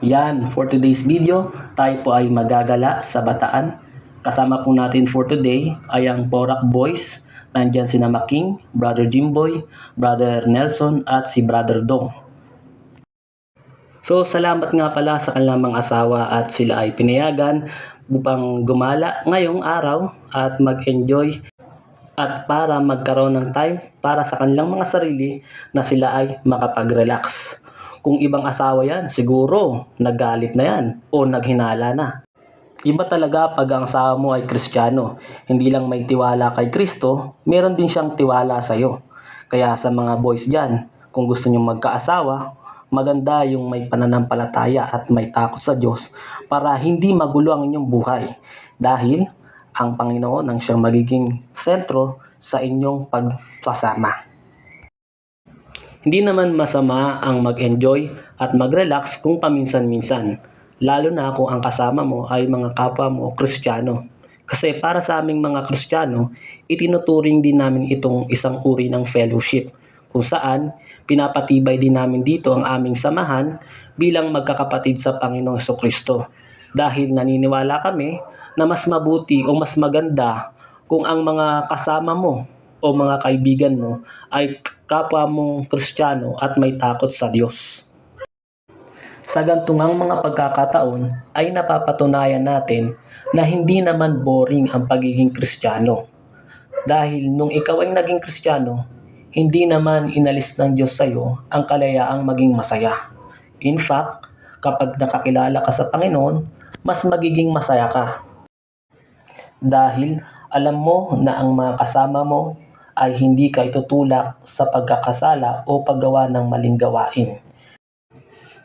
Yan, for today's video, tayo po ay magagala sa Bataan. Kasama po natin for today ay ang Porac Boys. Nandyan si Nama King, Brother Jimboy, Brother Nelson at si Brother Dong. So salamat nga pala sa kanilang mga asawa at sila ay pinayagan upang gumala ngayong araw at mag-enjoy at para magkaroon ng time para sa kanilang mga sarili na sila ay makapag-relax. Kung ibang asawa yan, siguro naggalit na yan o naghinala na. Iba talaga pag ang asawa mo ay Kristiyano. Hindi lang may tiwala kay Kristo, meron din siyang tiwala sa iyo. Kaya sa mga boys dyan, kung gusto nyo magkaasawa, maganda yung may pananampalataya at may takot sa Diyos para hindi magulo ang inyong buhay. Dahil ang Panginoon ang siyang magiging sentro sa inyong pagsasama. Hindi naman masama ang mag-enjoy at mag-relax kung paminsan-minsan, lalo na kung ang kasama mo ay mga kapwa mo Kristiyano. Kasi para sa aming mga Kristiyano, itinuturing din namin itong isang uri ng fellowship, kung saan pinapatibay din namin dito ang aming samahan bilang magkakapatid sa Panginoong Hesukristo. Dahil naniniwala kami na mas mabuti o mas maganda kung ang mga kasama mo o mga kaibigan mo ay kapwa mong Kristiyano at may takot sa Diyos. Sa gantungang mga pagkakataon ay napapatunayan natin na hindi naman boring ang pagiging Kristiyano. Dahil nung ikaw ay naging Kristiyano, hindi naman inalis ng Diyos sa iyo ang kalayaang maging masaya. In fact, kapag nakakilala ka sa Panginoon, mas magiging masaya ka. Dahil alam mo na ang mga kasama mo ay hindi ka itutulak sa pagkakasala o paggawa ng maling gawain.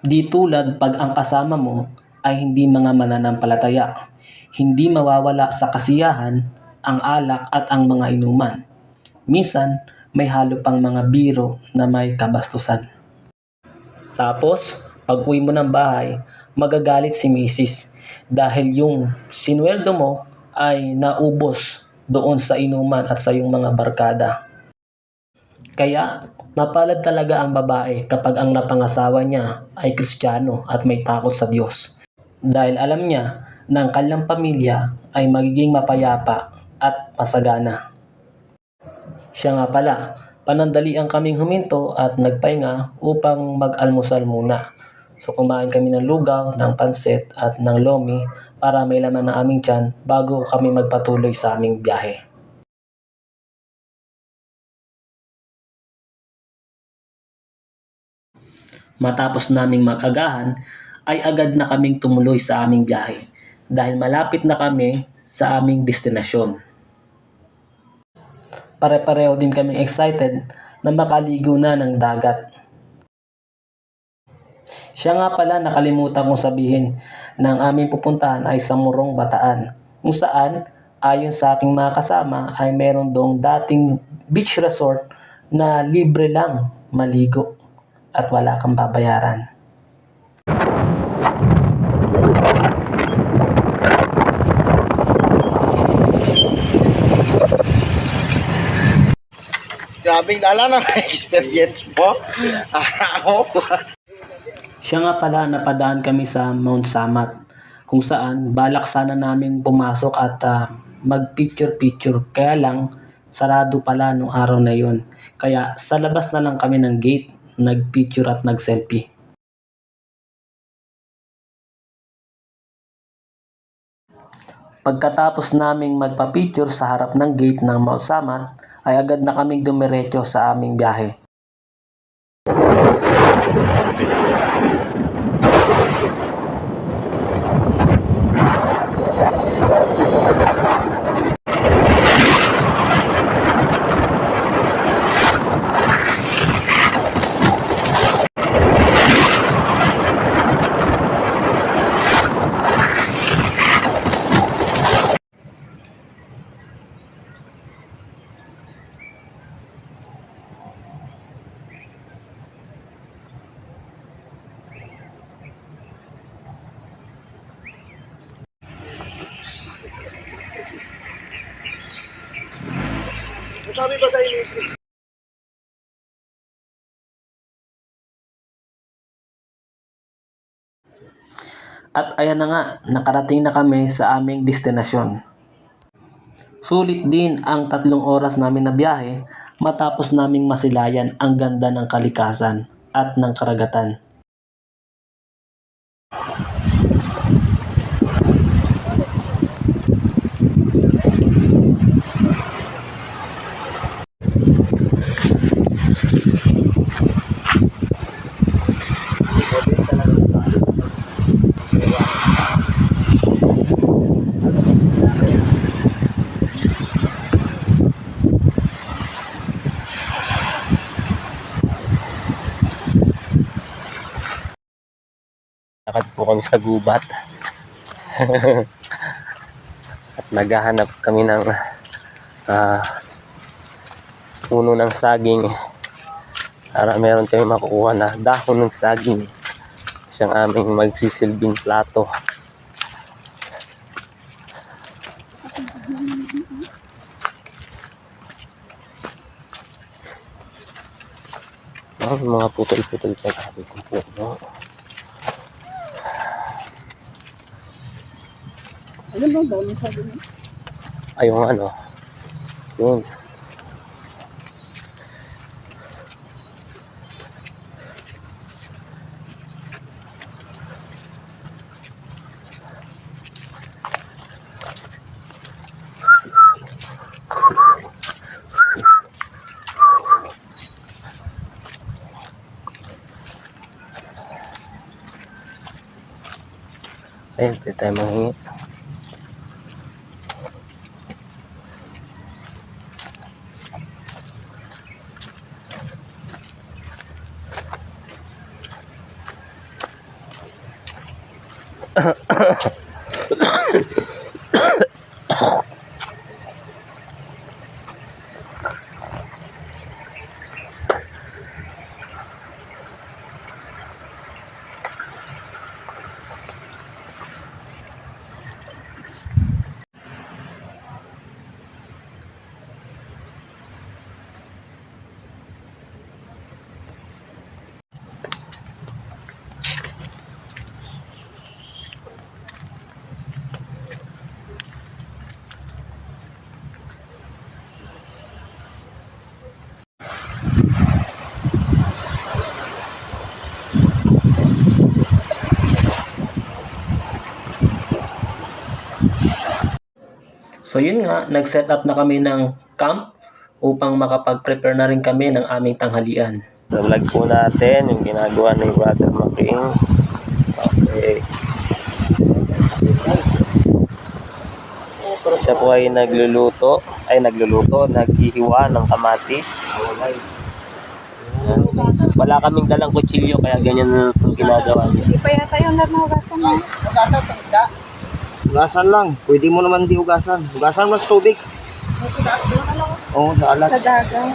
Di tulad pag ang kasama mo ay hindi mga mananampalataya, hindi mawawala sa kasiyahan ang alak at ang mga inuman. Minsan, may halo pang mga biro na may kabastusan. Tapos, pag uwi mo ng bahay, magagalit si Mrs. dahil yung sinweldo mo ay naubos doon sa inuman at sa iyong mga barkada. Kaya, mapalad talaga ang babae kapag ang napangasawa niya ay Kristiyano at may takot sa Diyos. Dahil alam niya na ang kanyang pamilya ay magiging mapayapa at masagana. Siya nga pala, panandalian kaming huminto at nagpahinga upang mag-almusal muna. So kumain kami ng lugaw, ng pansit at ng lomi para may laman ng aming tiyan bago kami magpatuloy sa aming biyahe. Matapos naming mag-agahan, ay agad na kaming tumuloy sa aming biyahe dahil malapit na kami sa aming destinasyon. Pare-pareho din kaming excited na makaligo na ng dagat. Siya nga pala nakalimutan kong sabihin na ang aming pupuntahan ay sa Morong, Bataan, kung saan ayon sa aking mga kasama ay meron doong dating beach resort na libre lang maligo at wala kang babayaran. Grabe, lala na experience mo. Ako. Siya nga pala napadaan kami sa Mount Samat kung saan balak sana namin pumasok at mag-picture-picture kaya lang sarado pala nung araw na yun. Kaya sa labas na lang kami ng gate, nag-picture at nag-selfie. Pagkatapos naming magpa-picture sa harap ng gate ng Mount Samat, ay agad na kaming dumiretso sa aming biyahe. Sabi ba sa inyo? At ayan na nga, nakarating na kami sa aming destinasyon. Sulit din ang 3 oras namin na biyahe matapos naming masilayan ang ganda ng kalikasan at ng karagatan. Lakad po kami sa gubat. At naghahanap kami ng puno ng saging para meron kami makukuha na dahon ng saging, isang aming magsisilbing plato. Mga putol-putol pa kami kung puno. Ay, yung ano, yun. Ayun, pwede tayo manghingi. So yun nga, nag-set up na kami ng camp upang makapag-prepare na rin kami ng aming tanghalian. Sa vlog po natin, yung ginagawa ni Brother Making. Okay. Siya po ay naghihiwa ng kamatis. Wala kaming dalang kutsilyo, kaya ganyan na po ginagawa niya. Hindi pa yata yung nanugasan mo. Hugasan pa isda? Hugasan lang. Pwede mo naman di hugasan. Hugasan mo sa tubig. Oo, sa alat. Sa dagat.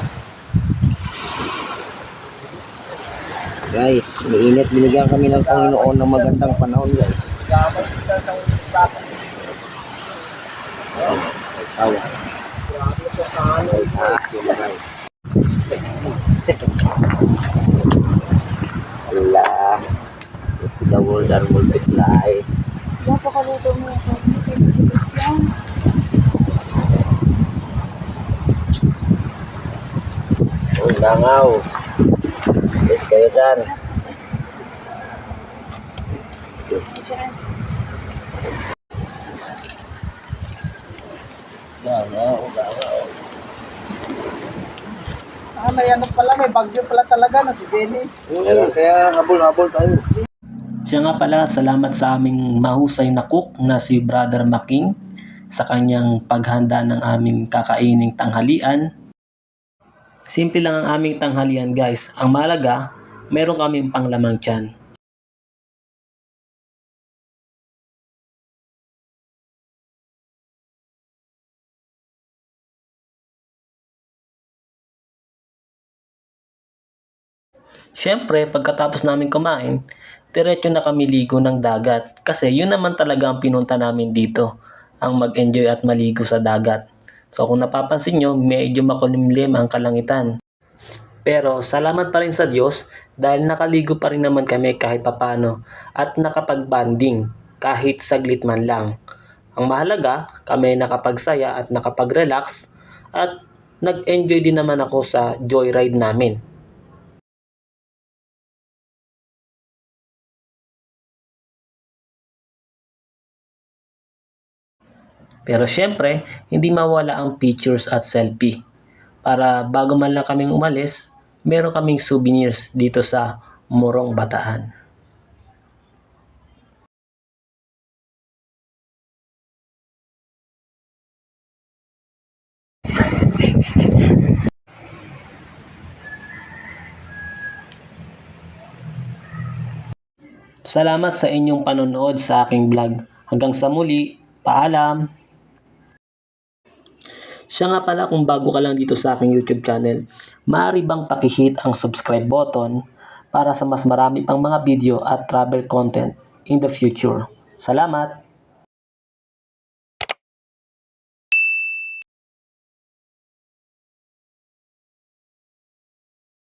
Guys, mainit. Binigyan kami ng Panginoon ng magandang panahon, guys. Tawa. Guys, sa akin, guys. Allah. The world are multiply. Napakaluto mo yung pagkakas yan. Oh, langaw. Guys, kayo dyan. Langaw, langaw. May ano pala, may bagyo pala talaga na si Benny. Kaya habol-habol tayo. Siya nga pala, salamat sa aming mahusay na cook na si Brother Making sa kanyang paghanda ng aming kakaining tanghalian. Simple lang ang aming tanghalian, guys. Ang mahalaga, meron kaming panglamang tiyan. Siyempre, pagkatapos namin kumain, diretso na kami ligo ng dagat. Kasi yun naman talaga ang pinunta namin dito, ang mag-enjoy at maligo sa dagat. So kung napapansin nyo, medyo makulimlim ang kalangitan. Pero salamat pa rin sa Diyos dahil nakaligo pa rin naman kami kahit papano at nakapag-banding kahit saglit man lang. Ang mahalaga, kami ay nakapagsaya at nakapag-relax at nag-enjoy din naman ako sa joyride namin. Pero syempre, hindi mawala ang pictures at selfie. Para bago man lang kaming umalis, meron kaming souvenirs dito sa Morong Bataan. Salamat sa inyong panonood sa aking vlog. Hanggang sa muli, paalam! Siya nga pala, kung bago ka lang dito sa aking YouTube channel, maaari bang pakihit ang subscribe button para sa mas marami pang mga video at travel content in the future. Salamat!